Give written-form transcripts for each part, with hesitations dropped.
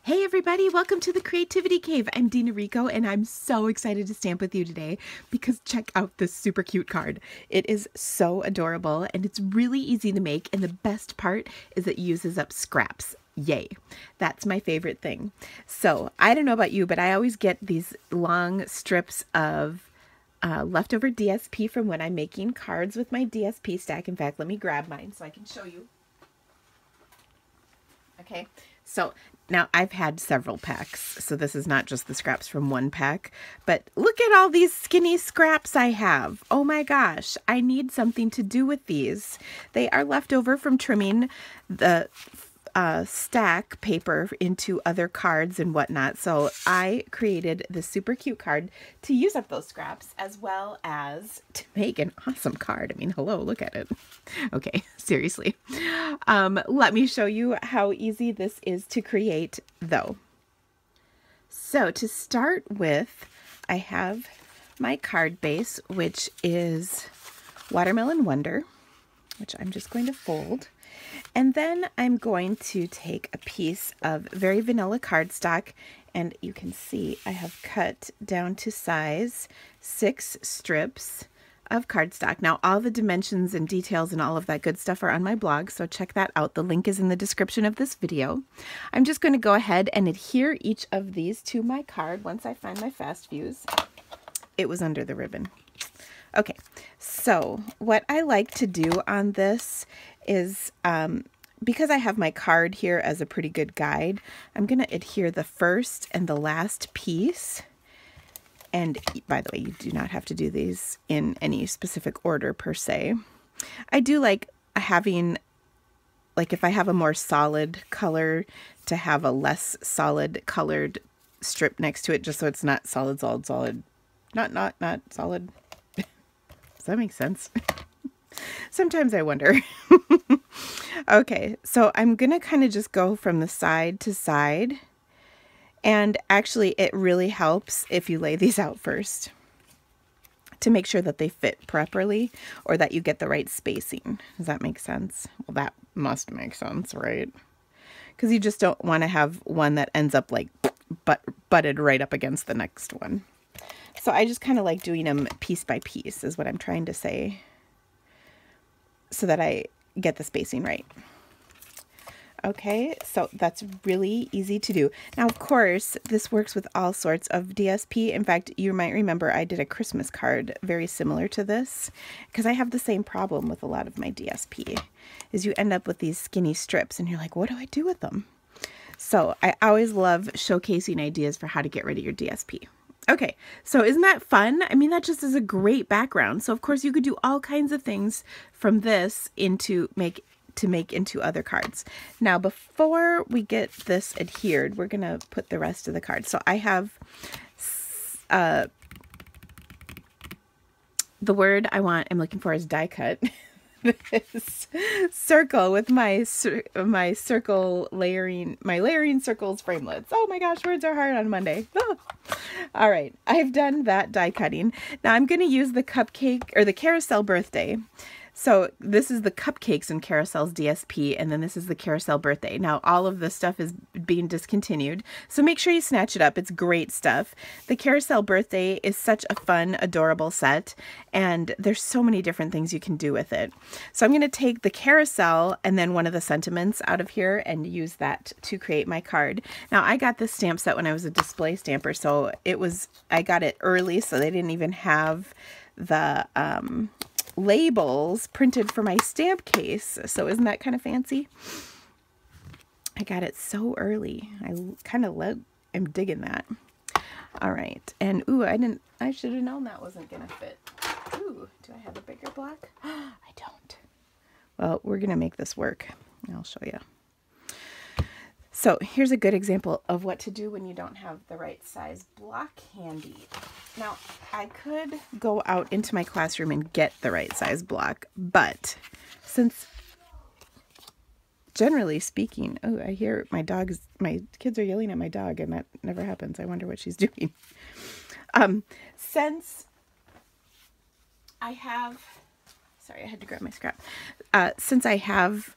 Hey everybody, welcome to the Creativity Cave. I'm Dina Rico and I'm so excited to stamp with you today because check out this super cute card. It is so adorable and it's really easy to make, and the best part is it uses up scraps. Yay. That's my favorite thing. So I don't know about you, but I always get these long strips of leftover DSP from when I'm making cards with my DSP stack. In fact, let me grab mine so I can show you. Okay, so now I've had several packs, so this is not just the scraps from one pack, but look at all these skinny scraps I have. Oh my gosh, I need something to do with these. They are left over from trimming the stack paper into other cards and whatnot, so I created this super cute card to use up those scraps as well as to make an awesome card. I mean, hello, look at it. Okay, seriously. Let me show you how easy this is to create though. So to start with, I have my card base, which is Watermelon Wonder, which I'm just going to fold. And then I'm going to take a piece of very vanilla cardstock, and you can see I have cut down to size 6 strips of cardstock. Now all the dimensions and details and all of that good stuff are on my blog, so check that out. The link is in the description of this video. I'm just going to go ahead and adhere each of these to my card once I find my fast fuse. It was under the ribbon. Okay, so what I like to do on this is, because I have my card here as a pretty good guide, I'm going to adhere the first and the last piece. And by the way, you do not have to do these in any specific order per se. I do like having, like if I have a more solid color, to have a less solid colored strip next to it, just so it's not solid, not solid. Does that make sense? Sometimes I wonder. Okay, so I'm going to kind of just go from the side to side. And actually, it really helps if you lay these out first to make sure that they fit properly or that you get the right spacing. Does that make sense? Well, that must make sense, right? Because you just don't want to have one that ends up like butted right up against the next one. So I just kind of like doing them piece by piece is what I'm trying to say, so that I get the spacing right. Okay, so that's really easy to do. Now, of course, this works with all sorts of DSP. In fact, you might remember I did a Christmas card very similar to this, because I have the same problem with a lot of my DSP, is you end up with these skinny strips and you're like, what do I do with them? So I always love showcasing ideas for how to get rid of your DSP. Okay, so isn't that fun? I mean, that just is a great background. So of course you could do all kinds of things from this to make into other cards. Now, before we get this adhered, we're going to put the rest of the cards. So I have the word I'm looking for is die cut. This circle with my circle layering, my layering circles framelits. Oh my gosh, words are hard on Monday. Oh. All right, I've done that die cutting. Now I'm going to use the cupcake or the carousel birthday. So this is the Cupcakes and Carousels DSP, and then this is the Carousel Birthday. Now, all of this stuff is being discontinued, so make sure you snatch it up. It's great stuff. The Carousel Birthday is such a fun, adorable set, and there's so many different things you can do with it. So I'm going to take the carousel and then one of the sentiments out of here and use that to create my card. Now, I got this stamp set when I was a display stamper, so I got it early, so they didn't even have the labels printed for my stamp case. So isn't that kind of fancy? I got it so early. I kind of am digging that. All right. And ooh, I should have known that wasn't going to fit. Ooh, do I have a bigger block? I don't. Well, we're going to make this work. I'll show you. So here's a good example of what to do when you don't have the right size block handy. Now, I could go out into my classroom and get the right size block, but since, generally speaking, oh, I hear my kids are yelling at my dog, and that never happens. I wonder what she's doing. Since I have, sorry, I had to grab my scrap. Since I have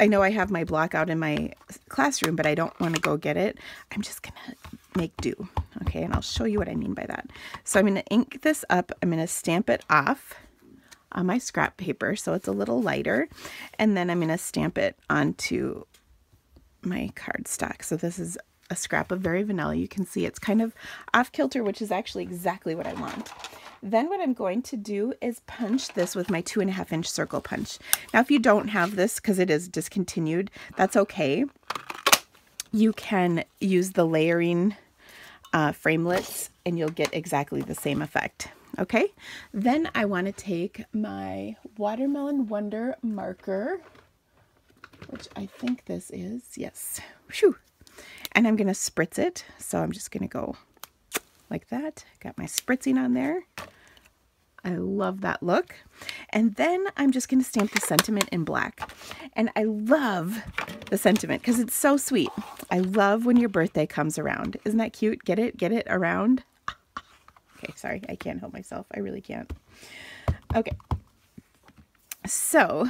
I know I have my block out in my classroom, but I don't want to go get it. I'm just going to make do. Okay, and I'll show you what I mean by that. So I'm going to ink this up. I'm going to stamp it off on my scrap paper so it's a little lighter. And then I'm going to stamp it onto my cardstock. So this is a scrap of Very Vanilla. You can see it's kind of off kilter, which is actually exactly what I want. Then what I'm going to do is punch this with my 2.5-inch circle punch. Now, if you don't have this because it is discontinued, that's okay. You can use the layering framelits and you'll get exactly the same effect. Okay, then I want to take my Watermelon Wonder marker, which I think this is, yes. Whew. And I'm going to spritz it. So I'm just going to go like that. Got my spritzing on there. I love that look. And then I'm just going to stamp the sentiment in black. And I love the sentiment because it's so sweet. I love when your birthday comes around. Isn't that cute? Get it? Get it around? Okay, sorry. I can't help myself. I really can't. Okay. So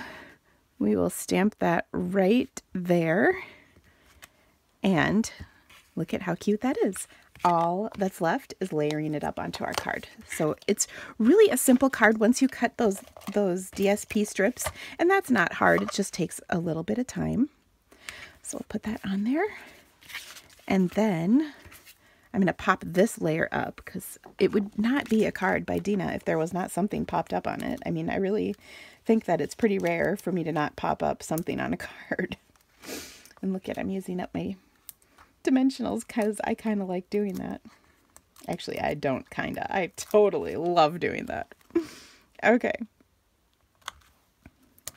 we will stamp that right there. And look at how cute that is. All that's left is layering it up onto our card. So it's really a simple card once you cut those DSP strips. And that's not hard. It just takes a little bit of time. So we'll put that on there. And then I'm going to pop this layer up because it would not be a card by Dina if there was not something popped up on it. I mean, I really think that it's pretty rare for me to not pop up something on a card. And look at, I'm using up my dimensionals because I kind of like doing that. Actually, I don't kind of. I totally love doing that. Okay.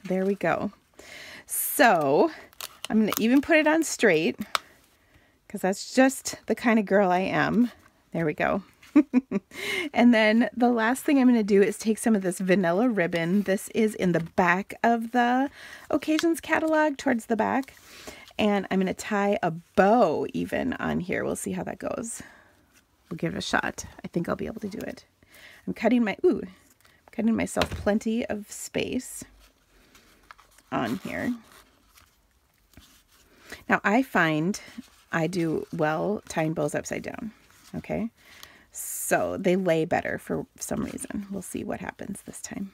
There we go. So I'm going to even put it on straight because that's just the kind of girl I am. There we go. And then the last thing I'm going to do is take some of this vanilla ribbon. This is in the back of the Occasions catalog, towards the back. And I'm going to tie a bow even on here. We'll see how that goes. We'll give it a shot. I think I'll be able to do it. I'm cutting myself plenty of space on here. Now I find I do well tying bows upside down. Okay. So they lay better for some reason. We'll see what happens this time.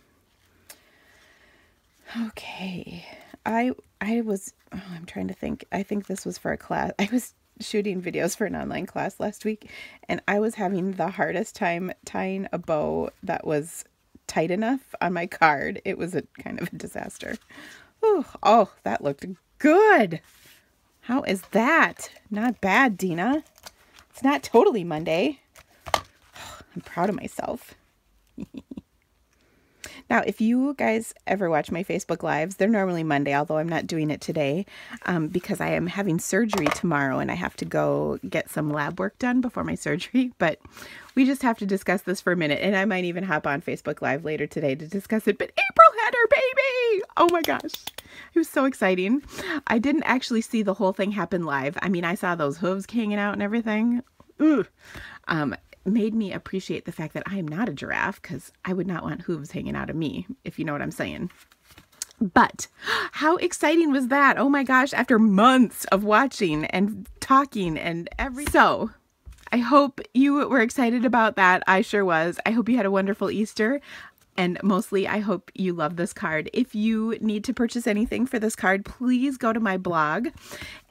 Okay. I'm trying to think. I think this was for a class. I was shooting videos for an online class last week, and I was having the hardest time tying a bow that was tight enough on my card. It was a kind of a disaster. Ooh, oh, that looked good. How is that? Not bad, Dina. It's not totally Monday. I'm proud of myself. Now, if you guys ever watch my Facebook Lives, they're normally Monday, although I'm not doing it today because I am having surgery tomorrow and I have to go get some lab work done before my surgery. But we just have to discuss this for a minute, and I might even hop on Facebook Live later today to discuss it. But April had her baby! Oh my gosh. It was so exciting. I didn't actually see the whole thing happen live. I mean, I saw those hooves hanging out and everything. Ooh. Made me appreciate the fact that I am not a giraffe because I would not want hooves hanging out of me, if you know what I'm saying. But how exciting was that? Oh my gosh, after months of watching and talking and everything. So I hope you were excited about that. I sure was. I hope you had a wonderful Easter. And mostly, I hope you love this card. If you need to purchase anything for this card, please go to my blog,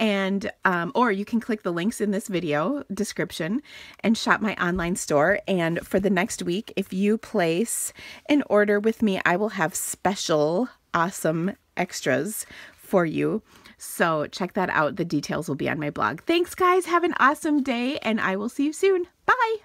and or you can click the links in this video description and shop my online store. And for the next week, if you place an order with me, I will have special, awesome extras for you. So check that out. The details will be on my blog. Thanks, guys. Have an awesome day, and I will see you soon. Bye.